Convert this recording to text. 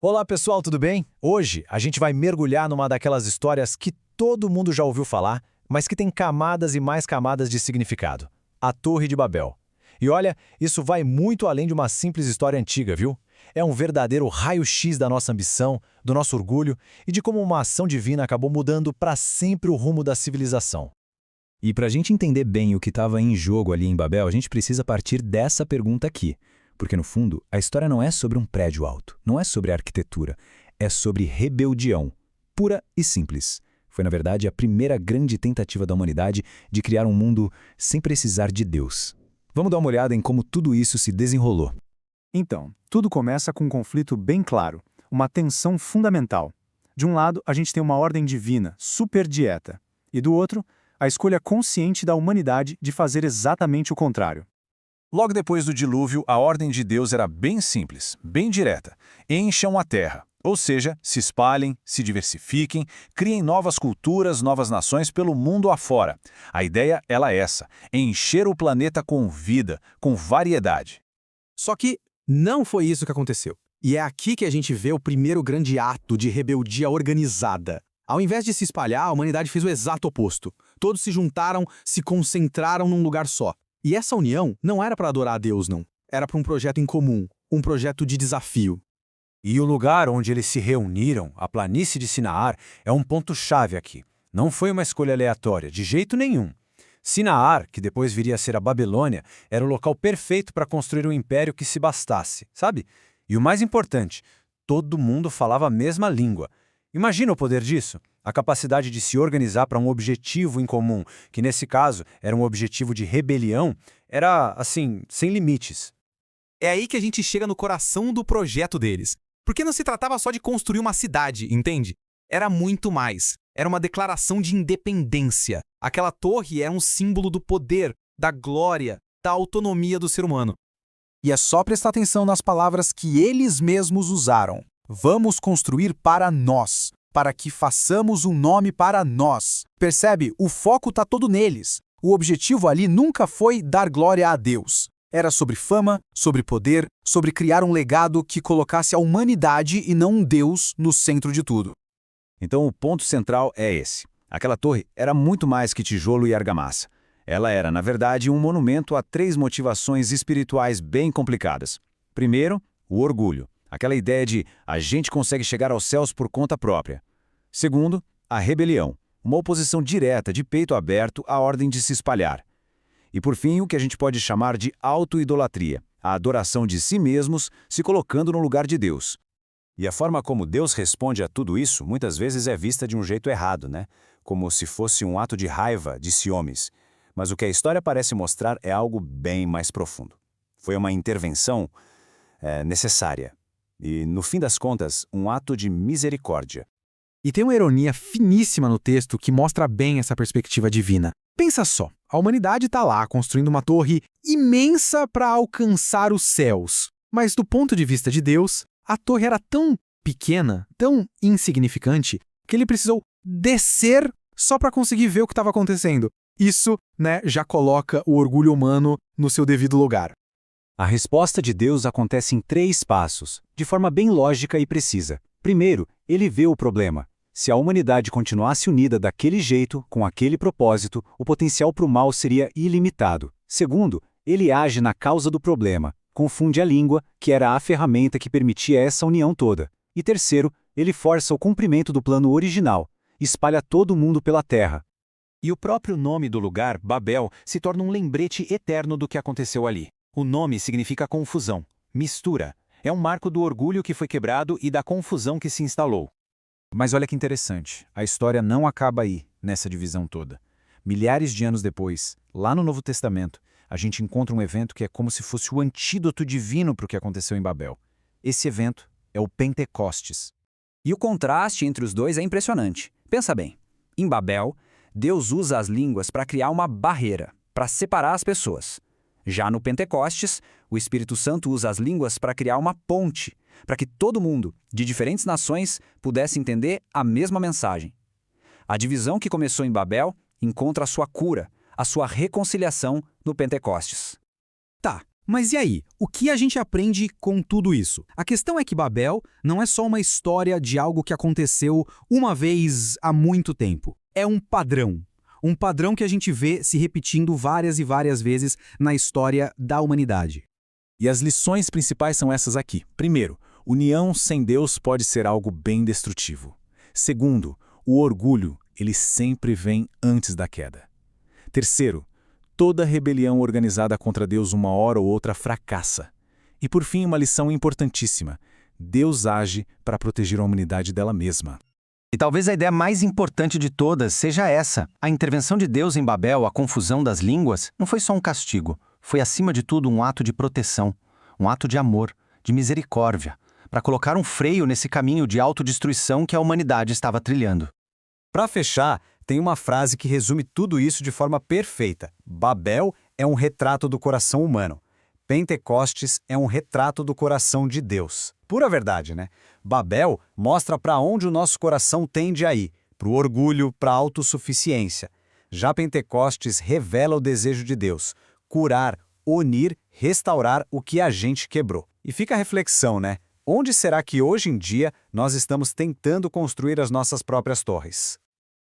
Olá pessoal, tudo bem? Hoje a gente vai mergulhar numa daquelas histórias que todo mundo já ouviu falar, mas que tem camadas e mais camadas de significado. A Torre de Babel. E olha, isso vai muito além de uma simples história antiga, viu? É um verdadeiro raio-x da nossa ambição, do nosso orgulho e de como uma ação divina acabou mudando para sempre o rumo da civilização. E para a gente entender bem o que estava em jogo ali em Babel, a gente precisa partir dessa pergunta aqui. Porque, no fundo, a história não é sobre um prédio alto, não é sobre arquitetura, é sobre rebeldião, pura e simples. Foi, na verdade, a primeira grande tentativa da humanidade de criar um mundo sem precisar de Deus. Vamos dar uma olhada em como tudo isso se desenrolou. Então, tudo começa com um conflito bem claro, uma tensão fundamental. De um lado, a gente tem uma ordem divina, super dieta, e do outro, a escolha consciente da humanidade de fazer exatamente o contrário. Logo depois do dilúvio, a ordem de Deus era bem simples, bem direta. Encham a terra, ou seja, se espalhem, se diversifiquem, criem novas culturas, novas nações pelo mundo afora. A ideia é essa, encher o planeta com vida, com variedade. Só que não foi isso que aconteceu. E é aqui que a gente vê o primeiro grande ato de rebeldia organizada. Ao invés de se espalhar, a humanidade fez o exato oposto. Todos se juntaram, se concentraram num lugar só. E essa união não era para adorar a Deus, não. Era para um projeto em comum, um projeto de desafio. E o lugar onde eles se reuniram, a planície de Sinaar, é um ponto-chave aqui. Não foi uma escolha aleatória, de jeito nenhum. Sinaar, que depois viria a ser a Babilônia, era o local perfeito para construir um império que se bastasse, sabe? E o mais importante, todo mundo falava a mesma língua. Imagina o poder disso? A capacidade de se organizar para um objetivo em comum, que nesse caso era um objetivo de rebelião, era, assim, sem limites. É aí que a gente chega no coração do projeto deles. Porque não se tratava só de construir uma cidade, entende? Era muito mais. Era uma declaração de independência. Aquela torre era um símbolo do poder, da glória, da autonomia do ser humano. E é só prestar atenção nas palavras que eles mesmos usaram. Vamos construir para nós, para que façamos um nome para nós. Percebe? O foco está todo neles. O objetivo ali nunca foi dar glória a Deus. Era sobre fama, sobre poder, sobre criar um legado que colocasse a humanidade e não um Deus no centro de tudo. Então o ponto central é esse. Aquela torre era muito mais que tijolo e argamassa. Ela era, na verdade, um monumento a 3 motivações espirituais bem complicadas. Primeiro, o orgulho. Aquela ideia de a gente consegue chegar aos céus por conta própria. Segundo, a rebelião, uma oposição direta, de peito aberto, à ordem de se espalhar. E por fim, o que a gente pode chamar de auto-idolatria, a adoração de si mesmos se colocando no lugar de Deus. E a forma como Deus responde a tudo isso muitas vezes é vista de um jeito errado, né? Como se fosse um ato de raiva, de ciúmes. Mas o que a história parece mostrar é algo bem mais profundo. Foi uma intervenção necessária. E, no fim das contas, um ato de misericórdia. E tem uma ironia finíssima no texto que mostra bem essa perspectiva divina. Pensa só, a humanidade está lá construindo uma torre imensa para alcançar os céus. Mas do ponto de vista de Deus, a torre era tão pequena, tão insignificante, que ele precisou descer só para conseguir ver o que estava acontecendo. Isso, já coloca o orgulho humano no seu devido lugar. A resposta de Deus acontece em 3 passos, de forma bem lógica e precisa. Primeiro, ele vê o problema. Se a humanidade continuasse unida daquele jeito, com aquele propósito, o potencial para o mal seria ilimitado. Segundo, ele age na causa do problema, confunde a língua, que era a ferramenta que permitia essa união toda. E terceiro, ele força o cumprimento do plano original, espalha todo mundo pela terra. E o próprio nome do lugar, Babel, se torna um lembrete eterno do que aconteceu ali. O nome significa confusão, mistura. É um marco do orgulho que foi quebrado e da confusão que se instalou. Mas olha que interessante, a história não acaba aí, nessa divisão toda. Milhares de anos depois, lá no Novo Testamento, a gente encontra um evento que é como se fosse o antídoto divino para o que aconteceu em Babel. Esse evento é o Pentecostes. E o contraste entre os dois é impressionante. Pensa bem, em Babel, Deus usa as línguas para criar uma barreira, para separar as pessoas. Já no Pentecostes, o Espírito Santo usa as línguas para criar uma ponte, para que todo mundo, de diferentes nações, pudesse entender a mesma mensagem. A divisão que começou em Babel encontra a sua cura, a sua reconciliação no Pentecostes. Tá, Mas e aí? O que a gente aprende com tudo isso? A questão é que Babel não é só uma história de algo que aconteceu uma vez há muito tempo. É um padrão. Um padrão que a gente vê se repetindo várias e várias vezes na história da humanidade. E as lições principais são essas aqui. Primeiro, união sem Deus pode ser algo bem destrutivo. Segundo, o orgulho, ele sempre vem antes da queda. Terceiro, toda rebelião organizada contra Deus uma hora ou outra fracassa. E por fim, uma lição importantíssima. Deus age para proteger a humanidade dela mesma. E talvez a ideia mais importante de todas seja essa. A intervenção de Deus em Babel, a confusão das línguas, não foi só um castigo. Foi, acima de tudo, um ato de proteção, um ato de amor, de misericórdia, para colocar um freio nesse caminho de autodestruição que a humanidade estava trilhando. Para fechar, tem uma frase que resume tudo isso de forma perfeita. Babel é um retrato do coração humano. Pentecostes é um retrato do coração de Deus. Pura verdade, né? Babel mostra para onde o nosso coração tende a ir, para o orgulho, para a autossuficiência. Já Pentecostes revela o desejo de Deus, curar, unir, restaurar o que a gente quebrou. E fica a reflexão, né? Onde será que hoje em dia nós estamos tentando construir as nossas próprias torres?